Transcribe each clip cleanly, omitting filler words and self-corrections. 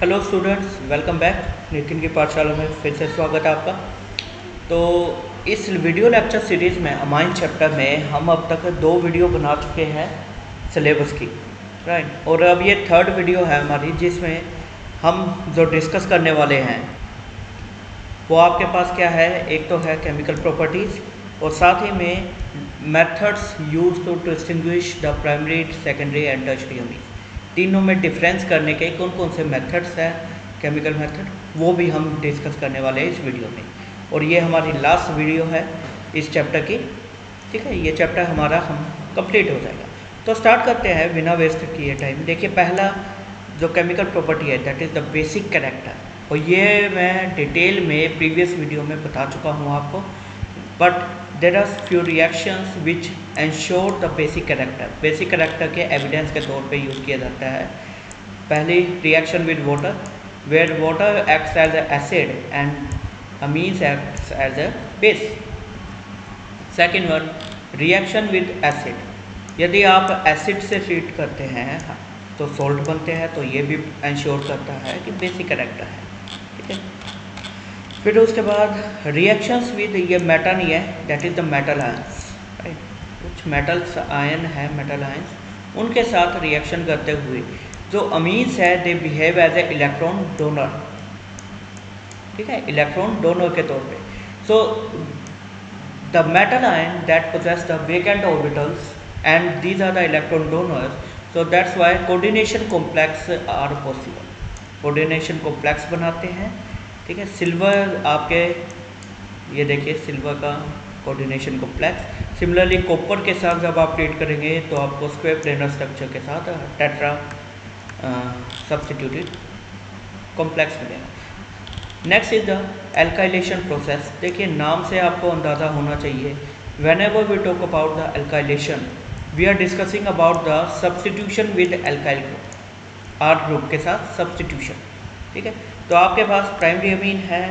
Hello students, welcome back. Nitin की पाठशाला में फिर से स्वागत है आपका। तो इस वीडियो लेक्चर सीरीज़ में अमाइन चैप्टर में हम अब तक 2 वीडियो बना चुके हैं सिलेबस की, राइट। और अब ये 3rd वीडियो है हमारी, जिसमें हम जो डिस्कस करने वाले हैं वो आपके पास क्या है। एक तो है केमिकल प्रॉपर्टीज़ और साथ ही में methods use to distinguish the primary, secondary and tertiary amine. तीनों में डिफरेंस करने के कौन कौन से मेथड्स हैं, केमिकल मेथड, वो भी हम डिस्कस करने वाले हैं इस वीडियो में। और ये हमारी लास्ट वीडियो है इस चैप्टर की, ठीक है। ये चैप्टर हमारा हम कंप्लीट हो जाएगा। तो स्टार्ट करते हैं बिना वेस्ट किए टाइम। देखिए, पहला जो केमिकल प्रॉपर्टी है that is the basic character, और ये मैं डिटेल में प्रीवियस वीडियो में बता चुका हूँ आपको। But there are few reactions which ensure the basic character. Basic character के एविडेंस के तौर पे यूज़ किया जाता है। पहली reaction with water, where water acts as a acid and amines acts as a base. Second one, reaction with acid. यदि आप एसिड से ट्रीट करते हैं तो सॉल्ट बनते हैं, तो ये भी एंश्योर करता है कि बेसिक कैरेक्टर है, ठीक है। फिर उसके बाद रिएक्शंस विद, ये मेटल नहीं है, that is the metal ions, right. कुछ मेटल्स आयन है, मेटल आयंस, उनके साथ रिएक्शन करते हुए जो अमीन्स है they behave as a electron donor, ठीक है, इलेक्ट्रॉन डोनर के तौर पे। So the metal ion that posses the vacant orbitals and these are the electron donors, so that's why coordination complex are possible. Coordination complex बनाते हैं, ठीक है। Silver आपके, ये देखिए सिल्वर का कोऑर्डिनेशन कॉम्प्लेक्स। सिमिलरली कॉपर के साथ जब आप ट्रीट करेंगे तो आपको स्क्वायर प्लेनर स्ट्रक्चर के साथ टेट्रा सब्स्टिट्यूटेड कॉम्प्लेक्स मिलेगा। Next is the alkylation process. देखिए, नाम से आपको अंदाज़ा होना चाहिए, whenever we talk about the alkylation we are discussing about the substitution with alkyl group, R group के साथ सब्स्टिट्यूशन, ठीक है। तो आपके पास प्राइमरी अमीन है,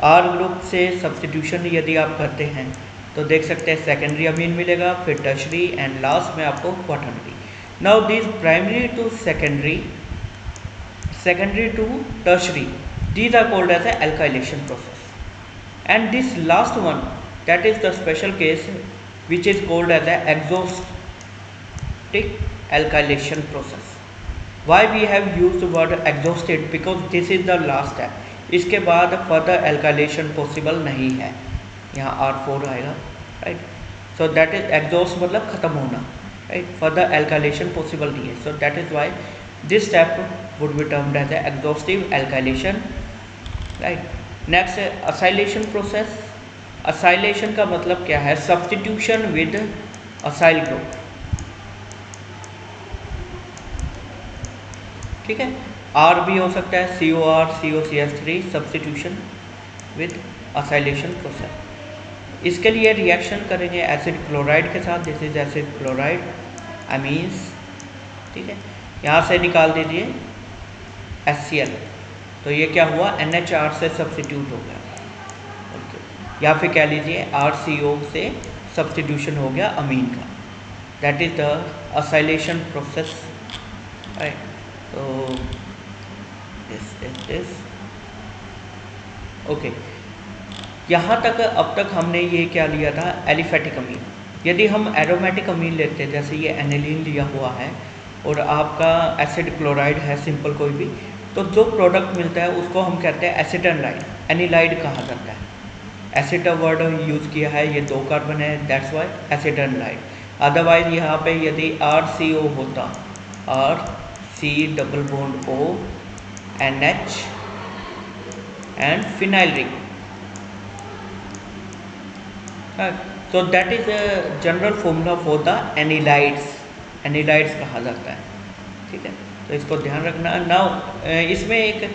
आर ग्रुप से सब्स्टिट्यूशन यदि आप करते हैं तो देख सकते हैं सेकेंडरी अमीन मिलेगा, फिर टर्शरी एंड लास्ट में आपको quaternary. Now this primary to secondary, secondary to tertiary, these are called as a alkylation process. And this last one, that is the special case which is called as a exhaustic alkylation process. Why we have used the word exhausted? Because this is the last step. इसके बाद further alkylation possible नहीं है। यहाँ R4 आएगा, right? So that is exhaust मतलब ख़त्म होना, right? Further alkylation possible नहीं है। So that is why this step would be termed as a exhaustive alkylation, right. Next है असाइलेशन प्रोसेस। असाइलेशन का मतलब क्या है? सब्स्टिट्यूशन विद असाइल ग्रुप, ठीक है। आर भी हो सकता है, COR COCH3, substitution with acylation process. इसके लिए रिएक्शन करेंगे एसिड क्लोराइड के साथ, this is acid chloride amines, ठीक है। यहाँ से निकाल दीजिए HCl, तो ये क्या हुआ, NHR से सब्स्टिट्यूट हो गया, ओके। या फिर कह लीजिए RCO से सब्स्टिट्यूशन हो गया अमीन का, that is the acylation process, right. तो दिस ओके। यहाँ तक अब तक हमने ये क्या लिया था, एलिफेटिक अमीन। यदि हम एरोमेटिक अमीन लेते हैं, जैसे ये एनिलीन लिया हुआ है और आपका एसिड क्लोराइड है सिंपल कोई भी, तो जो प्रोडक्ट मिलता है उसको हम कहते हैं एसिटनलाइड, एनिलाइड कहा जाता है। एसिड वर्ड यूज़ किया है, ये 2 कार्बन है, दैट्स वाई एसिटनलाइड। अदरवाइज यहाँ पे यदि RCO होता, RC double bond O NH and phenyl ring, so that is a general formula for the anilides, anilides कहा जाता है, ठीक है। तो इसको ध्यान रखना। नाउ इसमें एक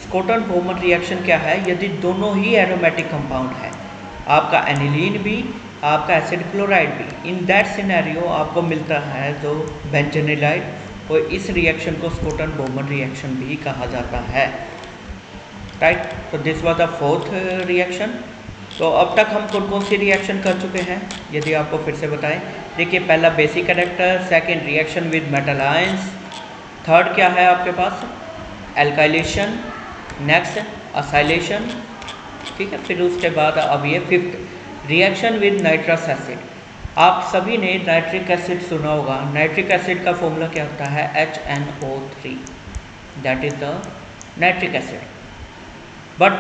स्कॉटन बोमन रिएक्शन क्या है, यदि दोनों ही एरोमेटिक कंपाउंड है, आपका एनिलीन भी आपका एसिड क्लोराइड भी, इन दैट सिनेरियो आपको मिलता है जो बेंजोनिलाइड, और इस रिएक्शन को स्कॉटन बोमन रिएक्शन भी कहा जाता है, राइट। तो this was the 4th reaction. तो अब तक हम कौन कौन सी रिएक्शन कर चुके हैं, यदि आपको फिर से बताएं। देखिए, पहला basic character, second reaction with metal ions, third क्या है आपके पास, एल्काइलेशन, नेक्स्ट असाइलेशन, ठीक है। फिर उसके बाद अब ये fifth reaction with nitrous acid. आप सभी ने नाइट्रिक एसिड सुना होगा। नाइट्रिक एसिड का फॉर्मूला क्या होता है? HNO3, that is the nitric acid. But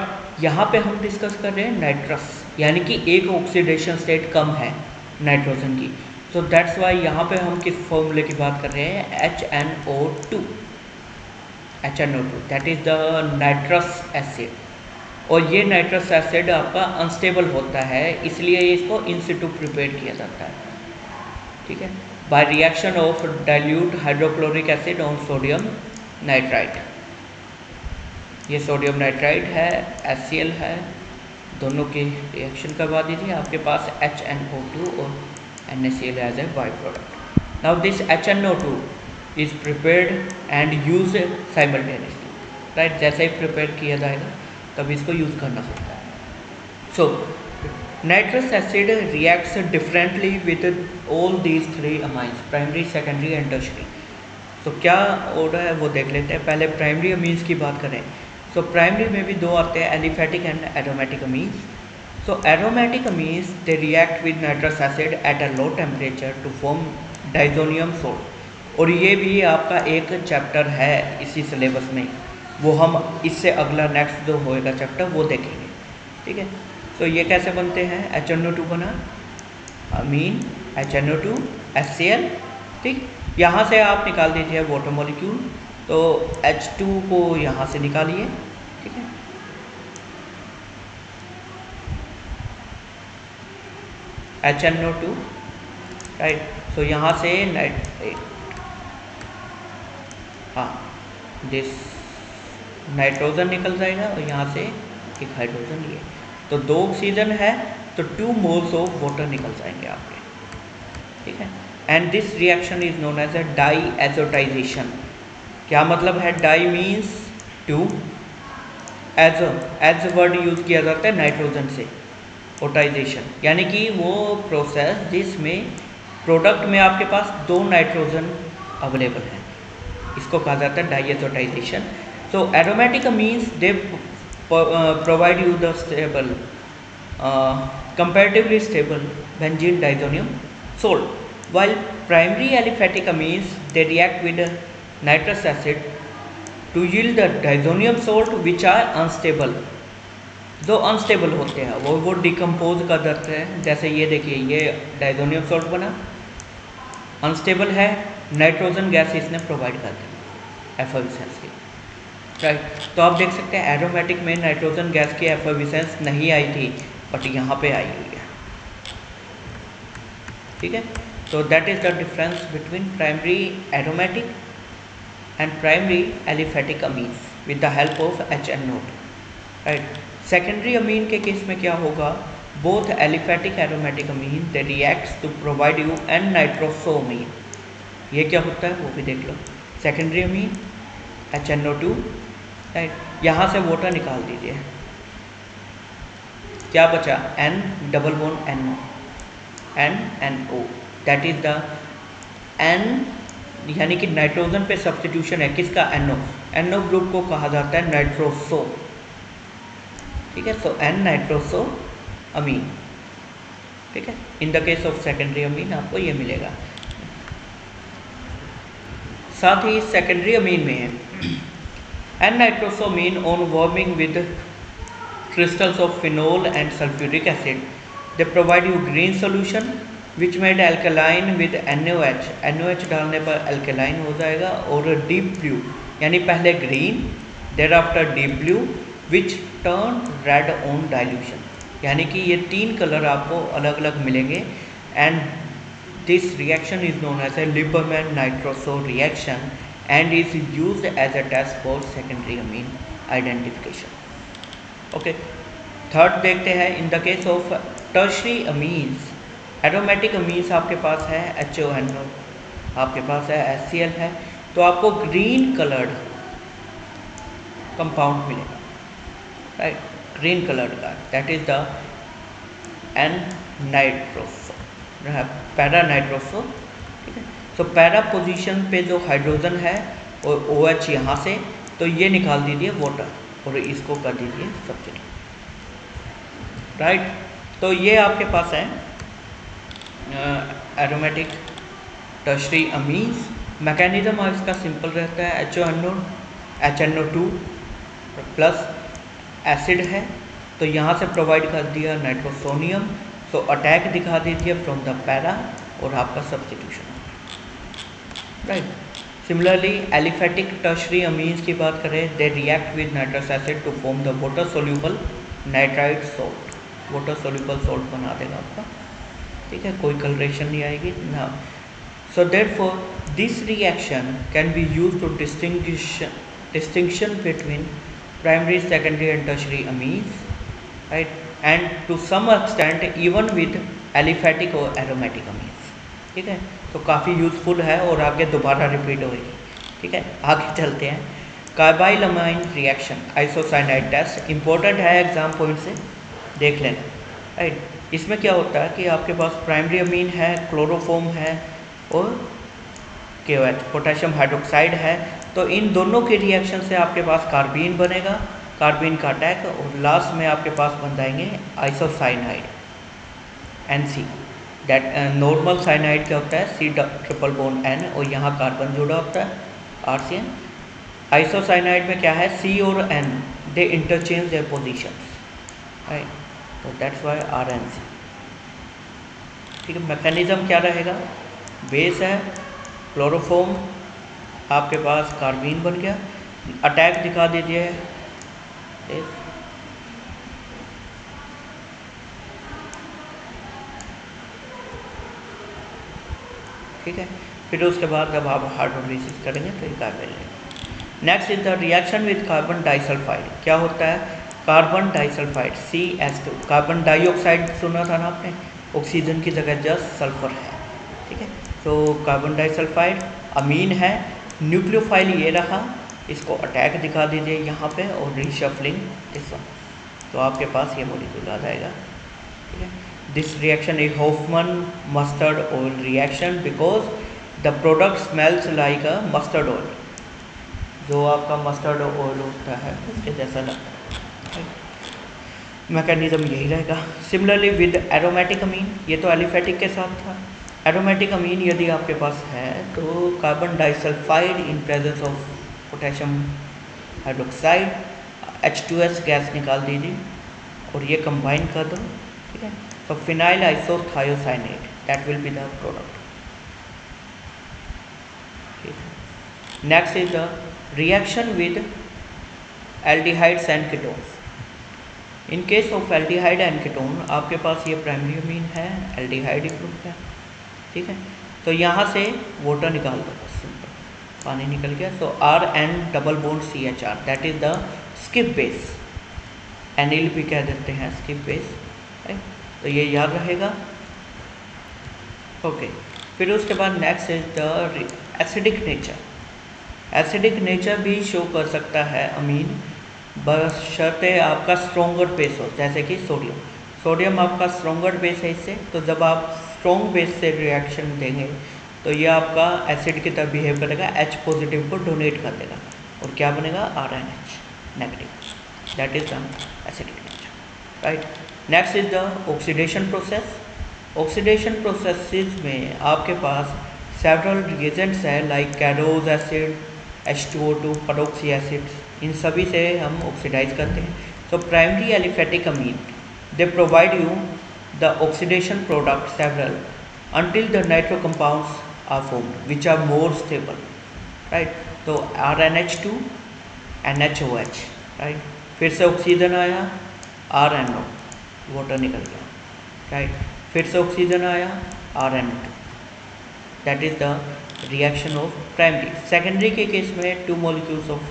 यहाँ पे हम डिस्कस कर रहे हैं नाइट्रस, यानी कि एक ऑक्सीडेशन स्टेट कम है नाइट्रोजन की। सो दैट्स वाई यहाँ पे हम किस फॉर्मूले की बात कर रहे हैं? HNO2, that is the nitrous acid. और ये नाइट्रस एसिड आपका अनस्टेबल होता है, इसलिए इसको इन सिटू प्रिपेयर किया जाता है, ठीक है, by reaction of dilute hydrochloric acid on sodium nitrite. ये सोडियम नाइट्राइट है, HCl है, दोनों की रिएक्शन करवा दीजिए, आपके पास HNO2 और NaCl as a by product. Now this HNO2 is prepared and use simultaneously, right. जैसे ही प्रिपेयर किया जाएगा तब इसको यूज़ करना होता है। So nitrous acid reacts differently with all these three amines, primary, secondary and tertiary. तो क्या ऑर्डर है वो देख लेते हैं। पहले प्राइमरी अमीन्स की बात करें। सो प्राइमरी में भी दो आते हैं, aliphatic and aromatic amines. So aromatic amines they react with nitrous acid at a low temperature to form diazonium salt. और ये भी आपका एक चैप्टर है इसी सिलेबस में, वो हम इससे अगला नेक्स्ट जो होएगा चैप्टर वो देखेंगे, ठीक है। तो ये कैसे बनते हैं? HNO2 बना, अमीन HNO2 HCl, ठीक। यहाँ से आप निकाल दीजिए वाटर मॉलिक्यूल, तो H2 को यहाँ से निकालिए, ठीक है। HNO2, right. तो यहाँ से हाँ दिस नाइट्रोजन निकल जाएगा और यहाँ से एक हाइड्रोजन लिए, तो 2 ऑक्सीजन है तो 2 मोल्स ऑफ वाटर निकल जाएंगे आपके, ठीक है। And this reaction is known as a diazotization. क्या मतलब है? Di means 2, as word use किया जाता है नाइट्रोजन से, ओटाइजेशन यानी कि वो प्रोसेस जिसमें प्रोडक्ट में आपके पास 2 नाइट्रोजन अवेलेबल हैं, इसको कहा जाता है diazotization. So aromatic amines they provide you the stable, comparatively stable benzene diazonium salt, while primary aliphatic amines they react with nitrous acid to yield the diazonium salt which are unstable। जो unstable होते हैं वो decompose कर देते हैं। जैसे ये देखिए, ये डाइजोनियम सॉल्ट बना, अनस्टेबल है, नाइट्रोजन गैस इसने प्रोवाइड कर दी एफर्विसेंस की, राइट। तो आप देख सकते हैं एरोमेटिक में नाइट्रोजन गैस की एफर्विसेंस नहीं आई थी, बट यहाँ पे आई हुई है, ठीक है। तो that is the difference between primary aromatic and primary aliphatic amines with the help of HNO2, right. Secondary amine के केस में क्या होगा? Both aliphatic aromatic amine they reacts to provide you an nitrosamine. ये क्या होता है वो भी देख लो। Secondary amine HNO2, right. यहाँ से वाटर निकाल दीजिए, क्या बचा? N double bond NO, NO, that is the N, यानी कि नाइट्रोजन पे सब्स्टिट्यूशन है किसका? NO ग्रुप को कहा जाता है नाइट्रोसो, ठीक है। सो N नाइट्रोसो अमीन, ठीक है। In the case of secondary अमीन आपको ये मिलेगा। साथ ही सेकेंडरी अमीन में है N-nitrosamine on warming with crystals of phenol and sulfuric acid, they provide you green solution which made alkaline with NOH। NOH डालने पर alkaline हो जाएगा, और deep blue यानी पहले green thereafter deep blue which turn red on dilution, यानी कि ये 3 कलर आपको अलग अलग मिलेंगे। and this reaction is known as a Lieberman-Nitroso reaction and is used as a test for secondary amine identification, okay। Third देखते हैं, in the case of tertiary amines, aromatic amines आपके पास है HONO, आपके पास है HCl है, तो आपको green coloured compound मिलेगा, राइट, ग्रीन कलर्ड का, that is the N nitroso, para nitroso, ठीक है। तो पैरा पोजीशन पे जो हाइड्रोजन है और OH यहाँ से, तो ये निकाल दीजिए वाटर और इसको कर दीजिए सब्सिडी, राइट। तो ये आपके पास है एरोमेटिक टर्शरी अमीन्स। मैकेनिज्म इसका सिंपल रहता है, HNO2 प्लस एसिड है, तो यहाँ से प्रोवाइड कर दिया नाइट्रोसोनियम, तो अटैक दिखा दीजिए फ्रॉम द पैरा और आपका substitution, right. Similarly aliphatic tertiary amines की बात करें, they react with nitrous acid to form the water soluble nitrite salt, water soluble salt बना देगा आपका, ठीक है, कोई कलरेशन नहीं आएगी ना। So therefore this reaction can be used to distinction between primary, secondary and tertiary amines, right, and to some extent even with aliphatic और aromatic amines, ठीक है। तो काफ़ी यूज़फुल है और आगे दोबारा रिपीट होगी, ठीक है। आगे चलते हैं, carbylamine reaction isocyanide test important है, एग्जाम पॉइंट से देख लेना, राइट। इसमें क्या होता है कि आपके पास प्राइमरी अमीन है, क्लोरोफॉर्म है और KOH पोटेशियम हाइड्रोक्साइड है, तो इन दोनों के रिएक्शन से आपके पास कार्बीन बनेगा, कार्बीन का अटैक, और लास्ट में आपके पास बन जाएंगे isocyanide NC। That normal cyanide क्या होता है, C≡N और यहाँ कार्बन जुड़ा होता है RCN। आइसोसाइनाइड में क्या है, C और N they interchange their position, right, तो दैट्स वाई RNC, ठीक है। मैकेनिज्म क्या रहेगा, बेस है, क्लोरोफॉर्म आपके पास कार्बीन बन गया, अटैक दिखा दीजिए, ठीक है। फिर उसके बाद जब आप हाइड्रोलिसिस करेंगे तो ये कार्बन लेंगे। Next is the reaction with carbon disulphide. क्या होता है, carbon disulphide CH2, carbon dioxide सुना था ना आपने, ऑक्सीजन की जगह जस्ट सल्फर है, ठीक है। तो कार्बन डाइसल्फाइड अमीन है, न्यूक्लियोफाइल ये रहा, इसको अटैक दिखा दीजिए यहाँ पे और रीशफलिंग दिस वन, तो आपके पास ये मॉलिक्यूल आ जाएगा, ठीक है। This reaction is Hofmann mustard oil reaction because the product smells like a mustard oil, जो आपका मस्टर्ड ऑयल होता है उसके जैसा लगता है, मैकेनिज्म यही रहेगा। सिमिलरली विद एरोमेटिक अमीन, ये तो एलिफेटिक के साथ था, एरोमेटिक अमीन यदि आपके पास है तो carbon disulphide in presence of potassium hydroxide H2S gas निकाल दीजिए और ये कंबाइन कर दो, ठीक है। तो phenyl isothiocyanate that will be the product, ठीक है। Next is the reaction with aldehydes and ketones. In case of aldehyde and ketone आपके पास ये प्राइमरी अमीन है, एल्डिहाइड ग्रुप है, ठीक है। तो यहाँ से वाटर निकाल दो, बस सिंपल, पानी निकल गया, तो RN double bond CHR that is the Schiff base, anil भी कह देते हैं स्किप बेस, राइट। तो ये याद रहेगा, ओके। फिर उसके बाद next is the acidic nature. Acidic nature भी शो कर सकता है अमीन, बशर्ते आपका स्ट्रोंगर बेस हो, जैसे कि सोडियम, सोडियम आपका स्ट्रोंगर बेस है इससे, तो जब आप स्ट्रॉन्ग बेस से रिएक्शन देंगे तो ये आपका एसिड की तरह बिहेव करेगा, H पॉजिटिव को डोनेट कर देगा और क्या बनेगा, RNH negative, that is the acidic nature, right. Next is the oxidation process. Oxidation processes में आपके पास सेवरल रिएजेंट्स है like Caro's acid, H2O2, peroxy acid, इन सभी से हम ऑक्सीडाइज करते हैं। तो primary aliphatic amine they provide you the oxidation product several until the nitro compounds are formed which are more stable, right। तो RNH2 NaOH, right, फिर से ऑक्सीजन आया RNO, वाटर निकल गया, राइट, फिर से ऑक्सीजन आया RNO2, that is the reaction of primary. Secondary के केस में 2 molecules of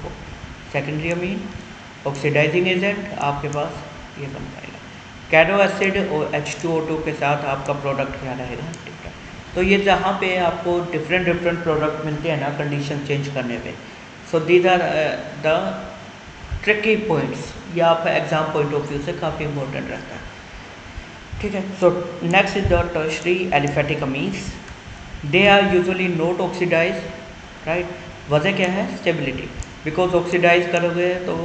secondary amine, oxidising agent आपके पास ये बन पाएगा, कैरो एसिड और H2O2 के साथ आपका प्रोडक्ट क्या रहेगा, डिफरेंट। तो ये जहाँ पे आपको डिफरेंट प्रोडक्ट मिलते हैं ना कंडीशन चेंज करने पे, so these are the tricky points, ये आप एग्जाम पॉइंट ऑफ व्यू से काफ़ी इंपॉर्टेंट रहता है, ठीक है। So next is the tertiary aliphatic amines, they are usually not oxidise, right. वजह क्या है, स्टेबिलिटी, बिकॉज ऑक्सीडाइज करोगे तो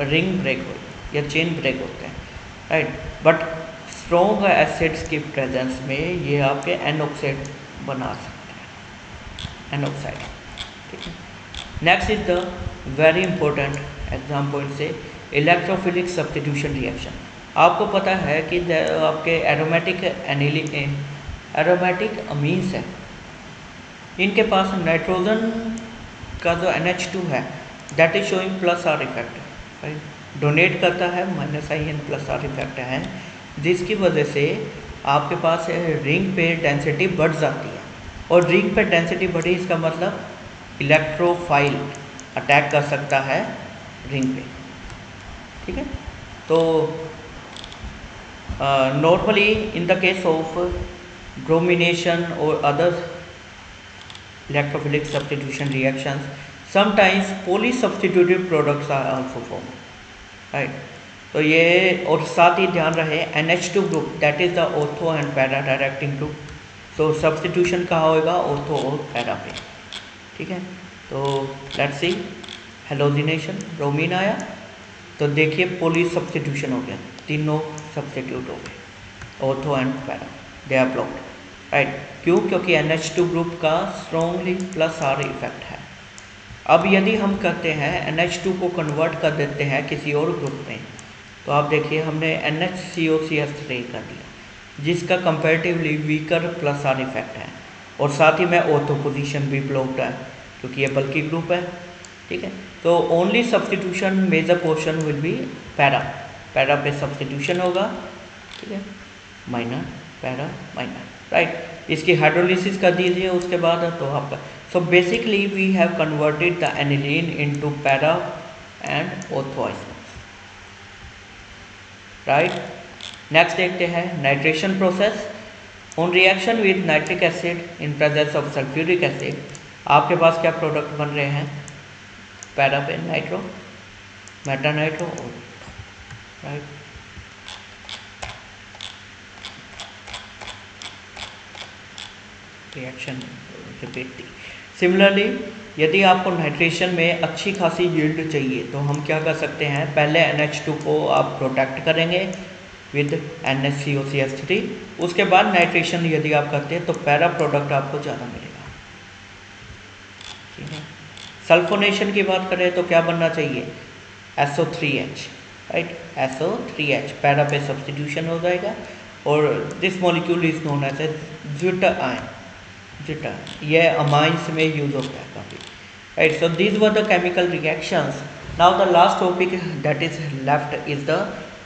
रिंग ब्रेक हो या चेन ब्रेक होते हैं, राइट। बट स्ट्रॉन्ग एसिड्स की प्रेजेंस में ये आपके एन ऑक्साइड बना सकते हैं, एन ऑक्साइड, ठीक है। Next is the very important exam point से इलेक्ट्रोफिलिक सब्स्टिट्यूशन रिएक्शन। आपको पता है कि आपके एरोमेटिक अमीन्स है, इनके पास नाइट्रोजन का जो NH2 है that is showing plus are effect, right, donate करता है -IN प्लस आर इफेक्ट है, जिसकी वजह से आपके पास रिंग पे डेंसिटी बढ़ जाती है। और रिंग पे डेंसिटी बढ़ी इसका मतलब इलेक्ट्रोफाइल अटैक कर सकता है रिंग पे, ठीक है। तो normally in the case of bromination और other electrophilic substitution reactions, sometimes polysubstituted products are also formed, right। तो ये और साथ ही ध्यान रहे NH2 group that is the ortho and para directing group, तो सब्स्टिट्यूशन कहाँ होगा, ऑर्थो और पैरा पे, ठीक है। तो लेट्स सी हेलोजिनेशन, ब्रोमीन आया तो देखिए पोली सब्स्टिट्यूशन हो गया, तीनों सब्स्टिट्यूट हो गए, ortho and para, they are blocked, right. क्यों? क्योंकि NH2 ग्रुप का स्ट्रॉन्गली प्लस आर इफेक्ट है। अब यदि हम करते हैं NH2 को कन्वर्ट कर देते हैं किसी और ग्रुप में, तो आप देखिए हमने NHCOCH3 कर दिया जिसका comparatively weaker plus are effect है, और साथ ही में ऑर्थो पोजीशन भी ब्लॉक्ड है क्योंकि ये बल्कि ग्रुप है, ठीक है। तो only substitution major portion will be para, para पे सब्स्टिट्यूशन होगा, ठीक है, माइनर पैरा माइनर, राइट। इसकी हाइड्रोलिसिस कर दीजिए उसके बाद तो आपका, so basically we have converted the aniline into para and ortho isomers, right. Next देखते हैं nitration process. On reaction with nitric acid in presence of sulphuric acid, आपके पास क्या प्रोडक्ट बन रहे हैं, पैरा पे nitro, meta nitro, right. Reaction repeat. Similarly यदि आपको नाइट्रेशन में अच्छी खासी यील्ड चाहिए तो हम क्या कर सकते हैं, पहले NH2 को आप प्रोटेक्ट करेंगे विद NHCOCH3, उसके बाद नाइट्रेशन यदि आप करते हैं तो पैरा प्रोडक्ट आपको ज़्यादा मिलेगा, ठीक है। सल्फोनेशन की बात करें तो क्या बनना चाहिए, SO3H, राइट, SO3H, पैरा पे सब्स्टिट्यूशन हो जाएगा, और this molecule is known as a zwitter ion, zwitter, ये अमाइंस में यूज होता है काफ़ी, right. So these were the chemical reactions. Now the last topic that is left is the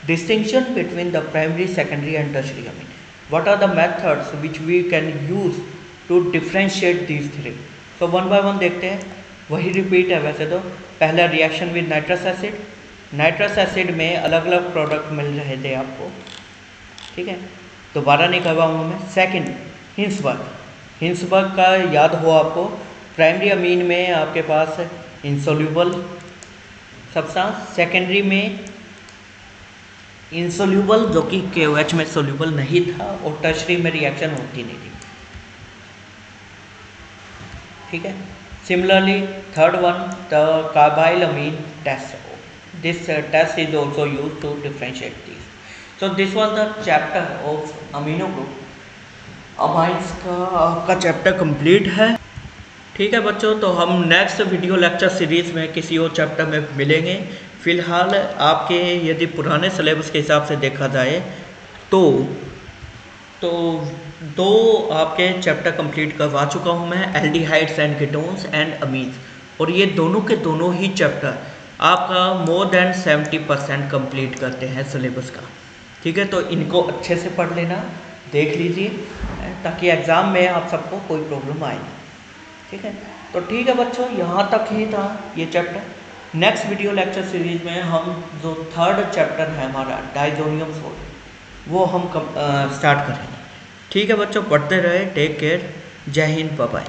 distinction between the primary, secondary and tertiary amine. What are the methods which we can use to differentiate these three? So one by one देखते हैं, वही repeat है वैसे तो। पहला reaction with nitrous acid, nitrous acid में अलग अलग प्रोडक्ट मिल रहे थे आपको, ठीक है, दोबारा नहीं करवाऊँगा मैं। सेकंड हिंसबर्ग, हिंसबर्ग का याद हो आपको, प्राइमरी अमीन में आपके पास इंसोल्यूबल सब्सटेंस, सेकेंडरी में इंसोल्यूबल जो कि KOH में सोल्यूबल नहीं था, और टर्शरी में रिएक्शन होती नहीं थी, ठीक है। Similarly third one the carbyl amine test, this test is also use to differentiate this. So this was the chapter of amino group, amines का आपका चैप्टर कंप्लीट है, ठीक है बच्चों। तो हम नेक्स्ट वीडियो लेक्चर सीरीज़ में किसी और चैप्टर में मिलेंगे। फ़िलहाल आपके यदि पुराने सिलेबस के हिसाब से देखा जाए तो दो आपके चैप्टर कंप्लीट करवा चुका हूँ मैं, aldehydes and ketones and amines, और ये दोनों के दोनों ही चैप्टर आपका मोर देन 70% कंप्लीट करते हैं सिलेबस का, ठीक है। तो इनको अच्छे से पढ़ लेना, देख लीजिए, ताकि एग्ज़ाम में आप सबको कोई प्रॉब्लम आए नहीं, ठीक है। तो ठीक है बच्चों, यहाँ तक ही था ये chapter. Next video lecture series में हम जो थर्ड चैप्टर है हमारा डाइजोनियम सॉल्ट, वो हम स्टार्ट करेंगे, ठीक है बच्चों। पढ़ते रहे, टेक केयर, जय हिंद, बाय बाय।